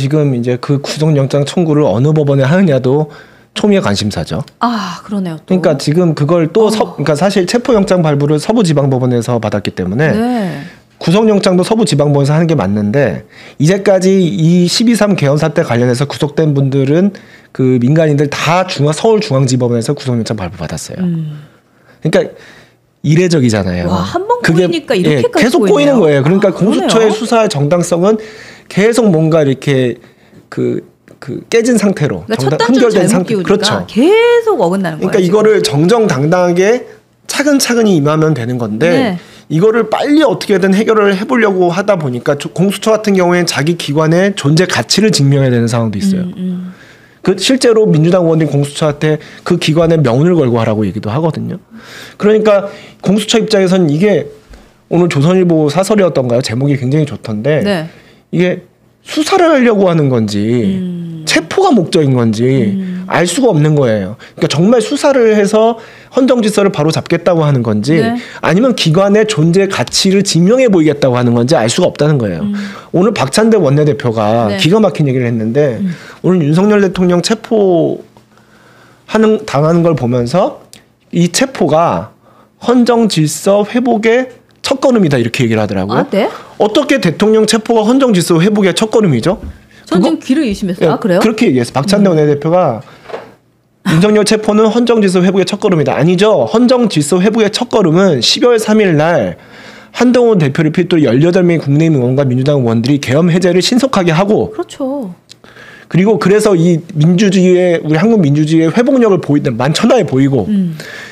지금 이제 그 구속영장 청구를 어느 법원에 하느냐도 초미의 관심사죠. 아, 그러네요. 또. 그러니까 지금 그걸 또 그러니까 사실 체포영장 발부를 서부지방법원에서 받았기 때문에 네. 구속영장도 서부지방법원에서 하는 게 맞는데 이제까지 이 12.3 계엄 사태 관련해서 구속된 분들은 그 민간인들 다 서울중앙지법원에서 구속영장 발부 받았어요. 그러니까 이례적이잖아요. 와, 한 번 꼬이니까 이렇게까지 계속 꼬이는 거예요. 그러니까 공수처의 그러네요. 수사의 정당성은 계속 뭔가 이렇게 그 깨진 상태로 그러니까 첫 단추를 잘못 끼우니까 그렇죠. 계속 어긋나는 거예요. 그러니까 이거를 정정당당하게 차근차근히 임하면 되는 건데 네. 이거를 빨리 어떻게든 해결을 해보려고 하다 보니까 공수처 같은 경우에는 자기 기관의 존재 가치를 증명해야 되는 상황도 있어요. 그 실제로 민주당 의원들이 공수처한테 그 기관의 명운을 걸고 하라고 얘기도 하거든요. 그러니까 공수처 입장에서는 이게 오늘 조선일보 사설이었던가요? 제목이 굉장히 좋던데 네. 이게 수사를 하려고 하는 건지 체포가 목적인 건지 알 수가 없는 거예요. 그러니까 정말 수사를 해서 헌정질서를 바로 잡겠다고 하는 건지 네. 아니면 기관의 존재 가치를 증명해 보이겠다고 하는 건지 알 수가 없다는 거예요. 오늘 박찬대 원내대표가 네. 기가 막힌 얘기를 했는데 오늘 윤석열 대통령 당하는 걸 보면서 이 체포가 헌정질서 회복의 첫걸음이다 이렇게 얘기를 하더라고요. 아, 네? 어떻게 대통령 체포가 헌정질서 회복의 첫걸음이죠? 전 지금 귀를 의심했어요. 아, 그래요? 그렇게 얘기했어요. 박찬대 원내대표가 윤석열 체포는 헌정질서 회복의 첫걸음이다. 아니죠. 헌정질서 회복의 첫걸음은 12월 3일 날 한동훈 대표를 필두로 18명의 국내의원 의원과 민주당 의원들이 계엄 해제를 신속하게 하고 그렇죠. 그리고 그래서 이 우리 한국 민주주의의 회복력을 만천하에 보이고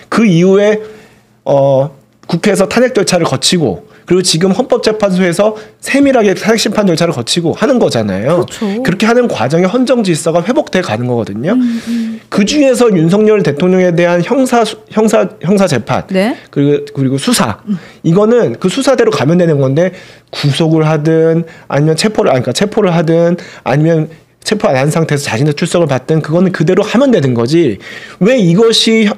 그 이후에 국회에서 탄핵 절차를 거치고 그리고 지금 헌법재판소에서 세밀하게 탄핵 심판 절차를 거치고 하는 거잖아요. 그렇죠. 그렇게 하는 과정에 헌정 질서가 회복돼 가는 거거든요. 그 중에서 윤석열 대통령에 대한 형사 재판 네. 그리고 수사 이거는 그 수사대로 가면 되는 건데 구속을 하든 아니면 체포를 하든 아니면 체포 안 한 상태에서 자신의 출석을 받든 그거는 그대로 하면 되는 거지. 왜 이것이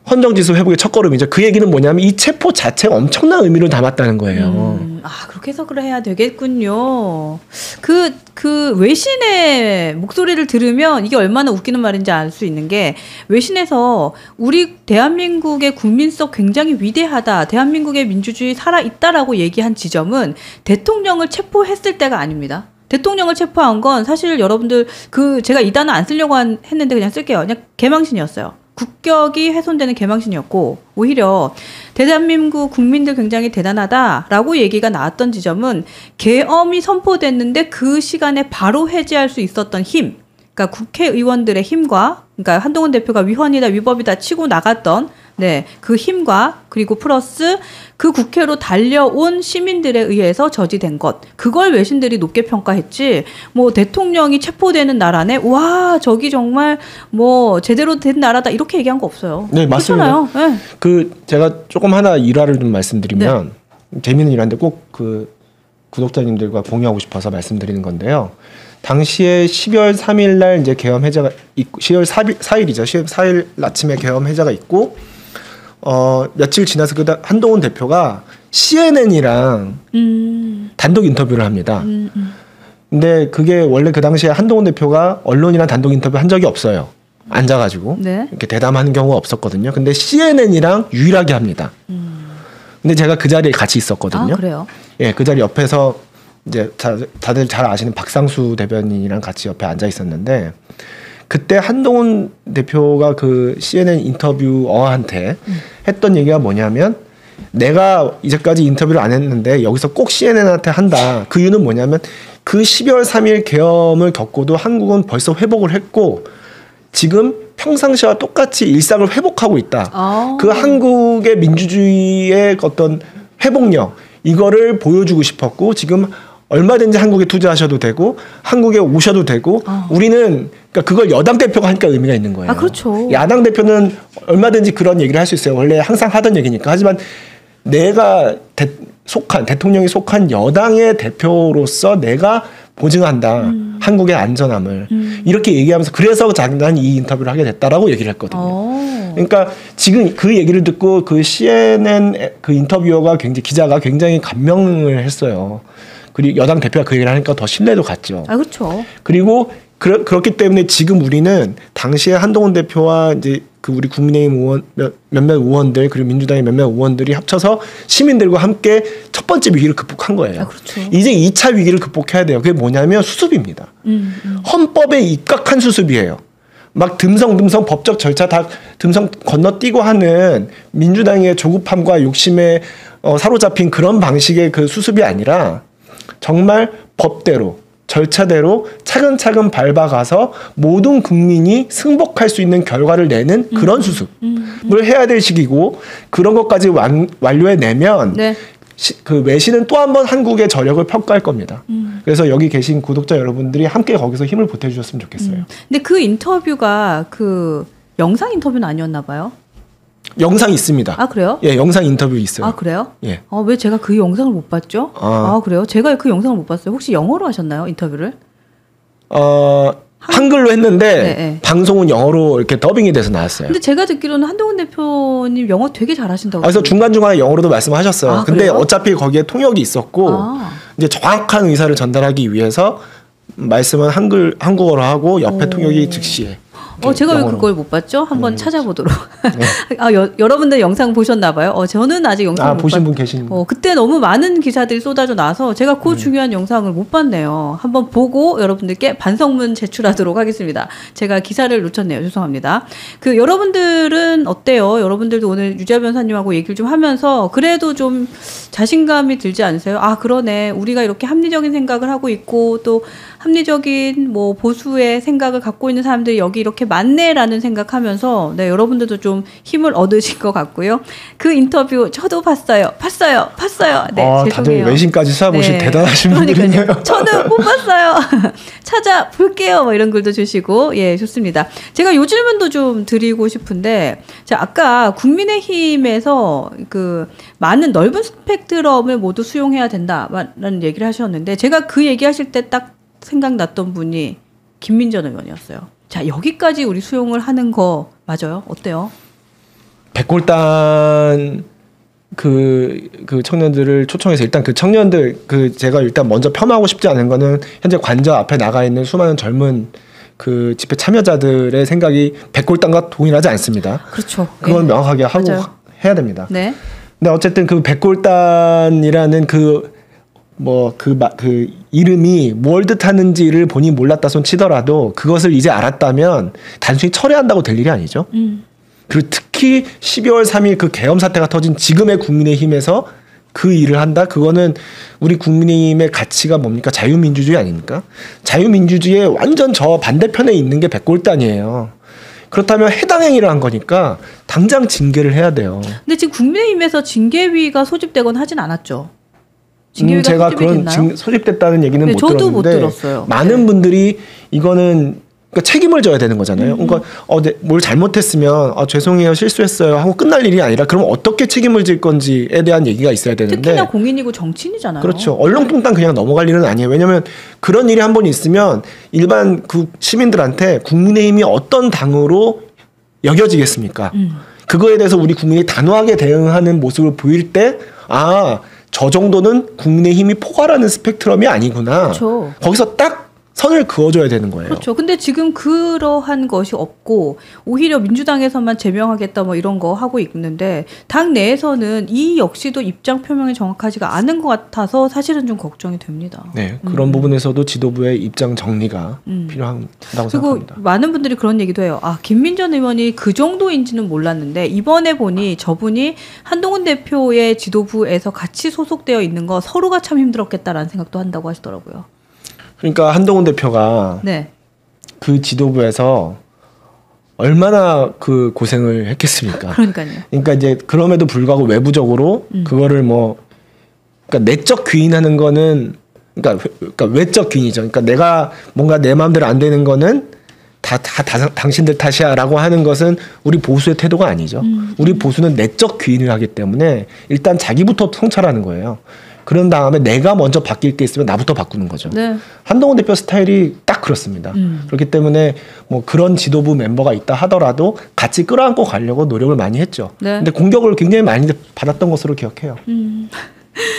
헌정질서 회복의 첫걸음이죠. 그 얘기는 뭐냐면 이 체포 자체가 엄청난 의미를 담았다는 거예요. 그렇게 해석을 해야 되겠군요. 그 외신의 목소리를 들으면 이게 얼마나 웃기는 말인지 알 수 있는 게 외신에서 우리 대한민국의 국민성 굉장히 위대하다. 대한민국의 민주주의 살아있다라고 얘기한 지점은 대통령을 체포했을 때가 아닙니다. 대통령을 체포한 건 사실 여러분들 제가 이 단어 안 쓰려고 했는데 그냥 쓸게요. 그냥 개망신이었어요. 국격이 훼손되는 개망신이었고 오히려 대한민국 국민들 굉장히 대단하다라고 얘기가 나왔던 지점은 계엄이 선포됐는데 그 시간에 바로 해제할 수 있었던 힘, 그러니까 국회의원들의 힘과 그러니까 한동훈 대표가 위헌이다 위법이다 치고 나갔던 그 힘과 그리고 플러스 그 국회로 달려온 시민들에 의해서 저지된 것 그걸 외신들이 높게 평가했지 뭐 대통령이 체포되는 나라네 와 저기 정말 뭐 제대로 된 나라다 이렇게 얘기한 거 없어요. 네 맞습니다. 네. 제가 조금 하나 일화를 좀 말씀드리면 재미있는 일화인데 꼭 구독자님들과 공유하고 싶어서 말씀드리는 건데요. 당시에 12월 3일 날 이제 계엄 해제가 있고 12월 4일이죠. 12월 4일 아침에 계엄 해제가 있고 며칠 지나서 한동훈 대표가 CNN이랑 단독 인터뷰를 합니다. 근데 그게 원래 그 당시에 한동훈 대표가 언론이랑 단독 인터뷰 한 적이 없어요. 앉아가지고 이렇게 대담하는 경우가 없었거든요. 근데 CNN이랑 유일하게 합니다. 근데 제가 그 자리에 같이 있었거든요. 아, 그래요? 예, 그 자리 옆에서 이제 다들 잘 아시는 박상수 대변인이랑 같이 옆에 앉아 있었는데 그때 한동훈 대표가 그 CNN 인터뷰어한테 했던 얘기가 뭐냐면 내가 이제까지 인터뷰를 안 했는데 여기서 꼭 CNN한테 한다. 그 이유는 뭐냐면 그 12월 3일 계엄을 겪고도 한국은 벌써 회복을 했고 지금 평상시와 똑같이 일상을 회복하고 있다. 그 한국의 민주주의의 어떤 회복력 이거를 보여주고 싶었고 지금 얼마든지 한국에 투자하셔도 되고 한국에 오셔도 되고 우리는 그러니까 그걸 여당 대표가 하니까 의미가 있는 거예요. 아, 그렇죠. 야당 대표는 얼마든지 그런 얘기를 할 수 있어요. 원래 항상 하던 얘기니까. 하지만 내가 대통령이 속한 여당의 대표로서 내가 보증한다. 한국의 안전함을. 이렇게 얘기하면서 그래서 난 이 인터뷰를 하게 됐다라고 얘기를 했거든요. 그러니까 지금 그 얘기를 듣고 그 CNN 그 인터뷰어가 기자가 굉장히 감명을 했어요. 그리고 여당 대표가 그 얘기를 하니까 더 신뢰도 갔죠. 아, 그렇죠. 그리고 그렇기 때문에 지금 우리는 당시에 한동훈 대표와 이제 그 우리 국민의힘 의원 몇몇 의원들 그리고 민주당의 몇몇 의원들이 합쳐서 시민들과 함께 첫 번째 위기를 극복한 거예요. 아, 그렇죠. 이제 2차 위기를 극복해야 돼요. 그게 뭐냐면 수습입니다. 헌법에 입각한 수습이에요. 막 듬성듬성 법적 절차 다 듬성 건너뛰고 하는 민주당의 조급함과 욕심에 사로잡힌 그런 방식의 그 수습이 아니라 정말 법대로 절차대로 차근차근 밟아가서 모든 국민이 승복할 수 있는 결과를 내는 그런 수습을 해야 될 시기고 그런 것까지 완료해내면 네. 그 외신은 또 한 번 한국의 저력을 평가할 겁니다. 그래서 여기 계신 구독자 여러분들이 함께 거기서 힘을 보태주셨으면 좋겠어요. 근데 그 인터뷰가 그 영상 인터뷰는 아니었나 봐요. 영상이 있습니다. 아, 그래요? 예, 영상 인터뷰 있어요. 아, 그래요? 예. 왜 제가 그 영상을 못 봤죠? 아, 그래요? 제가 그 영상을 못 봤어요. 혹시 영어로 하셨나요? 인터뷰를? 한글로 했는데 네. 방송은 영어로 이렇게 더빙이 돼서 나왔어요. 근데 제가 듣기로는 한동훈 대표님 영어 되게 잘하신다고. 그래서 중간중간에 영어로도 말씀하셨어요. 아, 근데 그래요? 어차피 거기에 통역이 있었고 이제 정확한 의사를 전달하기 위해서 말씀은 한국어로 하고 옆에 통역이 즉시에. 제가 왜 영어로. 그걸 못 봤죠? 한번 찾아보도록. 네. 여러분들 영상 보셨나 봐요? 저는 아직 영상 못 보신 분 계신. 그때 너무 많은 기사들이 쏟아져 나서 제가 그 중요한 영상을 못 봤네요. 한번 보고 여러분들께 반성문 제출하도록 하겠습니다. 제가 기사를 놓쳤네요. 죄송합니다. 여러분들은 어때요? 여러분들도 오늘 유지아 변호사님하고 얘기를 좀 하면서 그래도 좀 자신감이 들지 않으세요? 아, 그러네. 우리가 이렇게 합리적인 생각을 하고 있고 또 합리적인 뭐 보수의 생각을 갖고 있는 사람들이 여기 이렇게 많네라는 생각하면서 네, 여러분들도 좀 힘을 얻으실 것 같고요. 그 인터뷰 저도 봤어요. 네, 죄송해요. 다들 외신까지 쏴보신 네. 대단하신 분들이네요. 저는 못 봤어요. 찾아볼게요. 뭐 이런 글도 주시고 예, 좋습니다. 제가 요 질문도 좀 드리고 싶은데 자, 아까 국민의힘에서 그 많은 넓은 스펙트럼을 모두 수용해야 된다라는 얘기를 하셨는데 제가 그 얘기하실 때 딱 생각났던 분이 김민전 의원이었어요. 자, 여기까지 우리 수용을 하는 거 맞아요? 어때요? 백골단 그 청년들을 초청해서 일단 그 청년들 제가 일단 먼저 폄하하고 싶지 않은 거는 현재 관저 앞에 나가 있는 수많은 젊은 그 집회 참여자들의 생각이 백골단과 동일하지 않습니다. 그렇죠. 그건 네. 명확하게 하고 맞아요. 해야 됩니다. 네. 근데 어쨌든 그 백골단이라는 그 이름이 뭘 뜻하는지를 본인이 몰랐다 손 치더라도 그것을 이제 알았다면 단순히 철회한다고 될 일이 아니죠. 그리고 특히 12월 3일 그 계엄 사태가 터진 지금의 국민의힘에서 그 일을 한다? 그거는 우리 국민의힘의 가치가 뭡니까? 자유민주주의 아닙니까? 자유민주주의의 완전 저 반대편에 있는 게 백골단이에요. 그렇다면 해당 행위를 한 거니까 당장 징계를 해야 돼요. 근데 지금 국민의힘에서 징계위가 소집되거나 하진 않았죠. 제가 그런 소집됐다는 얘기는 네, 못 저도 들었는데 못 들었어요. 많은 분들이 이거는 그러니까 책임을 져야 되는 거잖아요. 그러니까 뭘 잘못했으면 죄송해요, 실수했어요 하고 끝날 일이 아니라 그럼 어떻게 책임을 질 건지에 대한 얘기가 있어야 되는데 특히나 공인이고 정치인이잖아요. 그렇죠. 얼렁뚱땅 그냥 넘어갈 일은 아니에요. 왜냐하면 그런 일이 한 번 있으면 일반 시민들한테 국민의힘이 어떤 당으로 여겨지겠습니까? 그거에 대해서 우리 국민이 단호하게 대응하는 모습을 보일 때 저 정도는 국민의힘이 포괄하는 스펙트럼이 아니구나. 그렇죠. 거기서 딱 선을 그어줘야 되는 거예요. 그렇죠. 근데 지금 그러한 것이 없고 오히려 민주당에서만 제명하겠다 뭐 이런 거 하고 있는데 당 내에서는 이 역시도 입장 표명이 정확하지가 않은 것 같아서 사실은 좀 걱정이 됩니다. 네, 그런 부분에서도 지도부의 입장 정리가 필요하다고 그리고 생각합니다. 많은 분들이 그런 얘기도 해요. 김민전 의원이 그 정도인지는 몰랐는데 이번에 보니 저분이 한동훈 대표의 지도부에서 같이 소속되어 있는 거 서로가 참 힘들었겠다라는 생각도 한다고 하시더라고요. 그러니까 한동훈 대표가 네. 그 지도부에서 얼마나 그 고생을 했겠습니까? 그러니까요. 그러니까 이제 그럼에도 불구하고 외부적으로 그거를 그러니까 내적 귀인하는 거는 그러니까 외적 귀인이죠. 그러니까 내가 뭔가 내 마음대로 안 되는 거는 다 당신들 탓이야라고 하는 것은 우리 보수의 태도가 아니죠. 우리 보수는 내적 귀인을 하기 때문에 일단 자기부터 성찰하는 거예요. 그런 다음에 내가 먼저 바뀔 게 있으면 나부터 바꾸는 거죠. 네. 한동훈 대표 스타일이 딱 그렇습니다. 그렇기 때문에 뭐 그런 지도부 멤버가 있다 하더라도 같이 끌어안고 가려고 노력을 많이 했죠. 네. 근데 공격을 굉장히 많이 받았던 것으로 기억해요.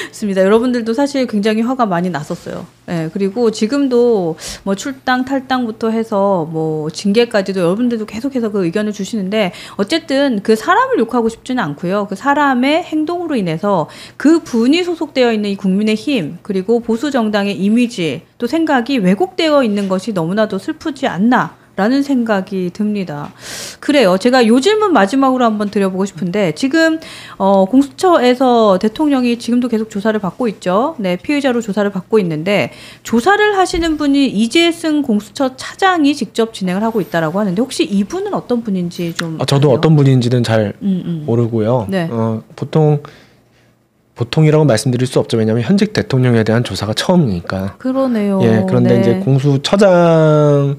맞습니다. 여러분들도 사실 굉장히 화가 많이 났었어요. 예, 그리고 지금도 뭐 출당, 탈당부터 해서 뭐 징계까지도 여러분들도 계속해서 그 의견을 주시는데 어쨌든 그 사람을 욕하고 싶지는 않고요. 그 사람의 행동으로 인해서 그 분이 소속되어 있는 이 국민의힘 그리고 보수 정당의 이미지 또 생각이 왜곡되어 있는 것이 너무나도 슬프지 않나. 라는 생각이 듭니다. 그래요. 제가 요 질문 마지막으로 한번 드려보고 싶은데 지금 공수처에서 대통령이 지금도 계속 조사를 받고 있죠. 네, 피의자로 조사를 받고 있는데 조사를 하시는 분이 이재승 공수처 차장이 직접 진행을 하고 있다라고 하는데 혹시 이분은 어떤 분인지 좀 저도 어떤 분인지는 잘 모르고요. 네. 보통이라고 말씀드릴 수 없죠. 왜냐하면 현직 대통령에 대한 조사가 처음이니까. 그러네요. 예, 그런데 네. 이제 공수처장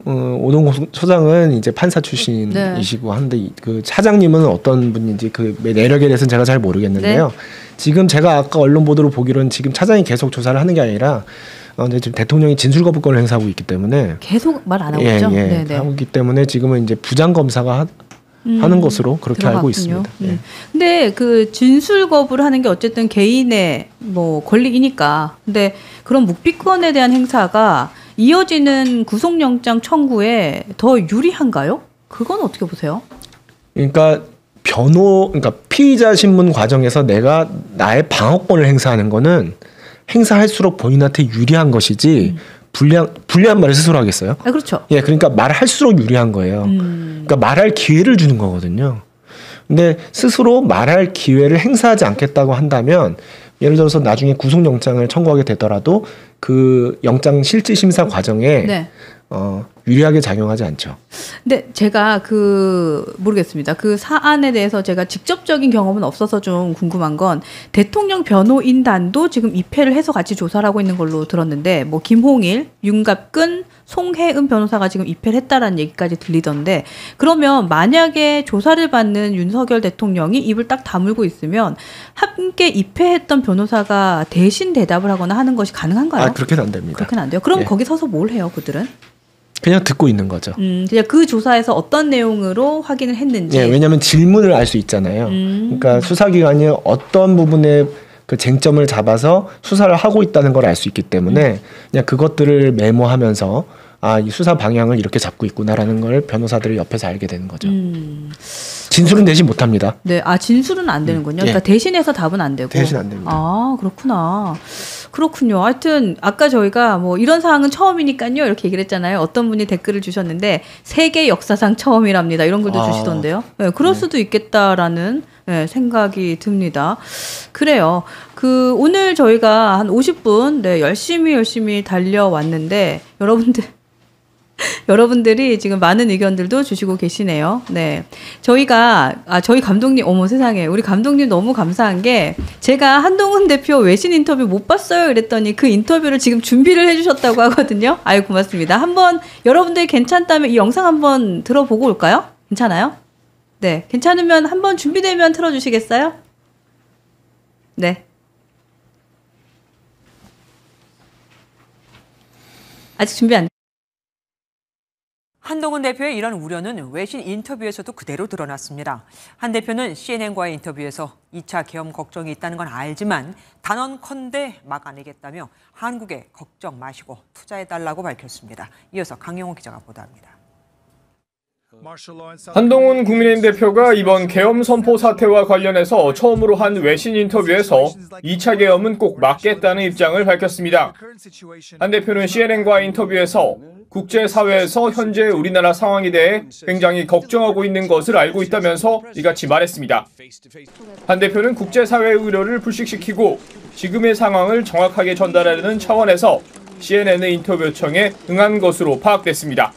오동 공수처장은 이제 판사 출신이시고 네. 한데 그 차장님은 어떤 분인지 그 내력에 대해서는 제가 잘 모르겠는데요. 네. 지금 제가 아까 언론 보도로 보기로는 지금 차장이 계속 조사를 하는 게 아니라 근데 지금 대통령이 진술 거부권을 행사하고 있기 때문에 계속 말 안 하고 있죠. 예, 하고 있기 때문에 지금은 이제 부장 검사가 하는 것으로 그렇게 들어갔군요. 알고 있습니다. 예. 근데 그 진술 거부를 하는 게 어쨌든 개인의 뭐 권리이니까. 근데 그런 묵비권에 대한 행사가 이어지는 구속영장 청구에 더 유리한가요? 그건 어떻게 보세요? 그러니까 그러니까 피의자 신문 과정에서 내가 나의 방어권을 행사하는 거는 행사할수록 본인한테 유리한 것이지 불리한 말을 스스로 하겠어요? 아, 그렇죠. 예, 그러니까 말할수록 유리한 거예요. 그러니까 말할 기회를 주는 거거든요. 근데 스스로 말할 기회를 행사하지 않겠다고 한다면 예를 들어서 나중에 구속영장을 청구하게 되더라도 그 영장 실질 심사 과정에 네. 유리하게 작용하지 않죠. 근데 제가 모르겠습니다. 그 사안에 대해서 제가 직접적인 경험은 없어서 좀 궁금한 건 대통령 변호인단도 지금 입회를 해서 같이 조사를 하고 있는 걸로 들었는데 뭐 김홍일, 윤갑근, 송혜은 변호사가 지금 입회를 했다라는 얘기까지 들리던데 그러면 만약에 조사를 받는 윤석열 대통령이 입을 딱 다물고 있으면 함께 입회했던 변호사가 대신 대답을 하거나 하는 것이 가능한가요? 그렇게는 안 됩니다. 그렇게는 안 돼요. 그럼 예. 거기 서서 뭘 해요, 그들은? 그냥 듣고 있는 거죠. 그냥 그 조사에서 어떤 내용으로 확인을 했는지. 예, 왜냐하면 질문을 알 수 있잖아요. 그러니까 수사기관이 어떤 부분에 그 쟁점을 잡아서 수사를 하고 있다는 걸 알 수 있기 때문에 그냥 그것들을 메모하면서 이 수사 방향을 이렇게 잡고 있구나라는 걸 변호사들이 옆에서 알게 되는 거죠. 진술은 대신 못합니다. 네, 진술은 안 되는군요. 그러니까 예. 대신해서 답은 안 되고. 대신 안 됩니다. 그렇구나. 그렇군요. 하여튼 아까 저희가 뭐 이런 사항은 처음이니까요 이렇게 얘기를 했잖아요. 어떤 분이 댓글을 주셨는데 세계 역사상 처음이랍니다. 이런 글도 주시던데요. 네, 그럴 수도 있겠다라는 생각이 듭니다. 그래요. 오늘 저희가 한 50분 열심히 달려왔는데 여러분들이 지금 많은 의견들도 주시고 계시네요. 네. 저희 감독님, 어머 세상에. 우리 감독님 너무 감사한 게 제가 한동훈 대표 외신 인터뷰 못 봤어요. 이랬더니 그 인터뷰를 지금 준비를 해주셨다고 하거든요. 아유, 고맙습니다. 한번 여러분들 괜찮다면 이 영상 한번 들어보고 올까요? 괜찮아요? 네. 괜찮으면 한번 준비되면 틀어주시겠어요? 네. 아직 준비 안 한동훈 대표의 이런 우려는 외신 인터뷰에서도 그대로 드러났습니다. 한 대표는 CNN과의 인터뷰에서 2차 계엄 걱정이 있다는 건 알지만 단언컨대 막아내겠다며 한국에 걱정 마시고 투자해달라고 밝혔습니다. 이어서 강영호 기자가 보도합니다. 한동훈 국민의힘 대표가 이번 계엄 선포 사태와 관련해서 처음으로 한 외신 인터뷰에서 2차 계엄은 꼭 막겠다는 입장을 밝혔습니다. 한 대표는 CNN과 인터뷰에서 국제사회에서 현재 우리나라 상황에 대해 굉장히 걱정하고 있는 것을 알고 있다면서 이같이 말했습니다. 한 대표는 국제사회의 우려를 불식시키고 지금의 상황을 정확하게 전달하려는 차원에서 CNN의 인터뷰 요청에 응한 것으로 파악됐습니다.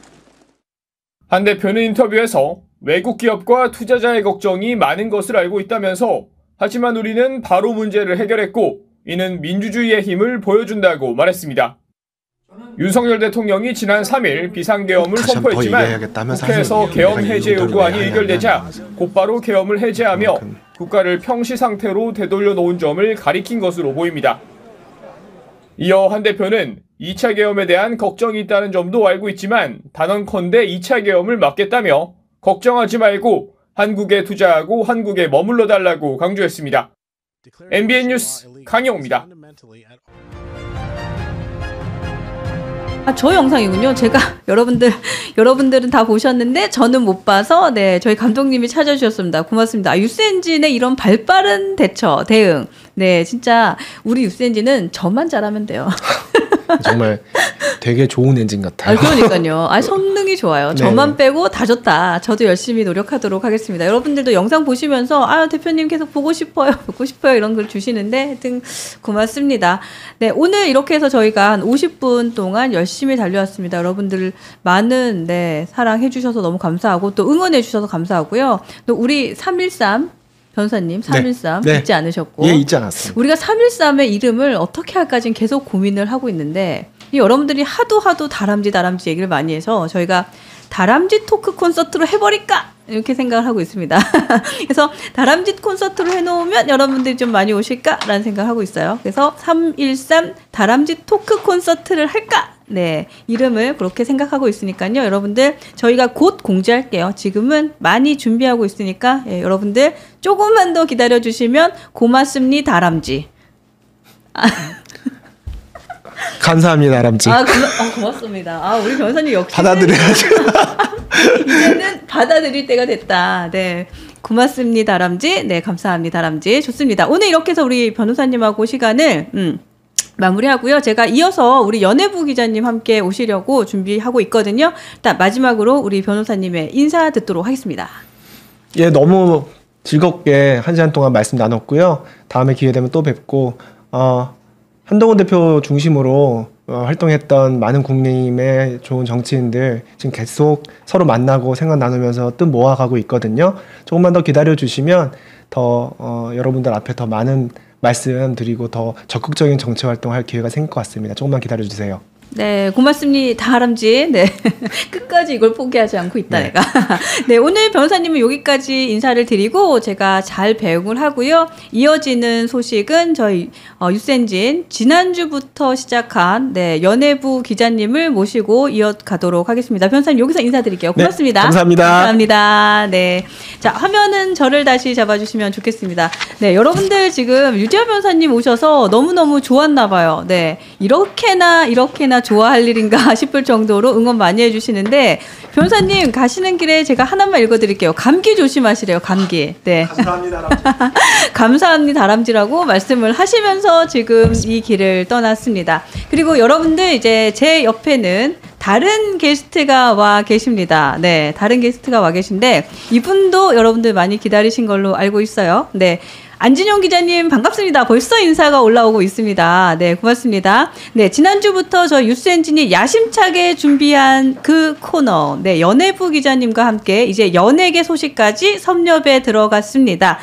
한 대표는 인터뷰에서 외국 기업과 투자자의 걱정이 많은 것을 알고 있다면서 하지만 우리는 바로 문제를 해결했고 이는 민주주의의 힘을 보여준다고 말했습니다. 윤석열 대통령이 지난 3일 비상계엄을 선포했지만 국회에서 계엄 해제 요구안이 의결되자 곧바로 계엄을 해제하며 국가를 평시 상태로 되돌려 놓은 점을 가리킨 것으로 보입니다. 이어 한 대표는 2차 계엄에 대한 걱정이 있다는 점도 알고 있지만 단언컨대 2차 계엄을 막겠다며 걱정하지 말고 한국에 투자하고 한국에 머물러 달라고 강조했습니다. MBN 뉴스 강영호입니다. 저 영상이군요. 제가 여러분들은 다 보셨는데 저는 못 봐서 네 저희 감독님이 찾아주셨습니다. 고맙습니다. 유스엔진의 이런 발빠른 대응. 네 진짜 우리 유스엔진은 저만 잘하면 돼요. 정말 되게 좋은 엔진 같아요. 그러니까요. 성능이 좋아요. 저만 빼고 다 좋다. 저도 열심히 노력하도록 하겠습니다. 여러분들도 영상 보시면서 대표님 계속 보고 싶어요 이런 글 주시는데 하여튼 고맙습니다. 네, 오늘 이렇게 해서 저희가 한 50분 동안 열심히 달려왔습니다. 여러분들 많은 사랑해 주셔서 너무 감사하고 또 응원해 주셔서 감사하고요. 또 우리 313 변호사님 313 잊지 않으셨고 잊지 않았습니다. 우리가 313의 이름을 어떻게 할까 지금 계속 고민을 하고 있는데 여러분들이 하도 다람쥐 얘기를 많이 해서 저희가 다람쥐 토크 콘서트로 해버릴까 이렇게 생각을 하고 있습니다. 그래서 다람쥐 콘서트로 해놓으면 여러분들이 좀 많이 오실까라는 생각을 하고 있어요. 그래서 313 다람쥐 토크 콘서트를 할까? 네, 이름을 그렇게 생각하고 있으니까요. 여러분들 저희가 곧 공지할게요. 지금은 많이 준비하고 있으니까 여러분들 조금만 더 기다려주시면 고맙습니다. 다람쥐. 감사합니다, 다람쥐. 고맙습니다. 우리 변호사님 역시 받아들여야죠. 이제는 받아들일 때가 됐다. 네. 고맙습니다, 다람쥐. 네, 감사합니다, 다람쥐. 좋습니다. 오늘 이렇게 해서 우리 변호사님하고 시간을 마무리하고요. 제가 이어서 우리 연예부 기자님 함께 오시려고 준비하고 있거든요. 일단 마지막으로 우리 변호사님의 인사 듣도록 하겠습니다. 예, 너무 즐겁게 1시간 동안 말씀 나눴고요. 다음에 기회 되면 또 뵙고 한동훈 대표 중심으로 활동했던 많은 국민의 좋은 정치인들 지금 계속 서로 만나고 생각 나누면서 뜻 모아가고 있거든요. 조금만 더 기다려주시면 더 여러분들 앞에 더 많은 말씀 드리고 더 적극적인 정치 활동할 기회가 생길 것 같습니다. 조금만 기다려주세요. 네, 고맙습니다. 다람쥐. 네. 끝까지 이걸 포기하지 않고 있다, 내가. 네, 오늘 변호사님은 여기까지 인사를 드리고 제가 잘 배웅을 하고요. 이어지는 소식은 저희 유스엔진 지난주부터 시작한 연예부 기자님을 모시고 이어가도록 하겠습니다. 변호사님 여기서 인사드릴게요. 고맙습니다. 네, 감사합니다. 감사합니다. 네. 자, 화면은 저를 다시 잡아주시면 좋겠습니다. 네, 여러분들 지금 유지아 변호사님 오셔서 너무너무 좋았나 봐요. 네. 이렇게나 좋아할 일인가 싶을 정도로 응원 많이 해주시는데 변호사님 가시는 길에 제가 하나만 읽어드릴게요. 감기 조심하시래요. 감기. 네. 감사합니다. 감사합니다. 다람쥐라고 말씀을 하시면서 지금 이 길을 떠났습니다. 그리고 여러분들 이제 제 옆에는 다른 게스트가 와 계십니다. 네, 다른 게스트가 와 계신데 이분도 여러분들 많이 기다리신 걸로 알고 있어요. 네. 안진용 기자님 반갑습니다. 벌써 인사가 올라오고 있습니다. 네, 고맙습니다. 네, 지난주부터 저 유스엔진이 야심차게 준비한 그 코너, 연예부 기자님과 함께 이제 연예계 소식까지 섭렵에 들어갔습니다.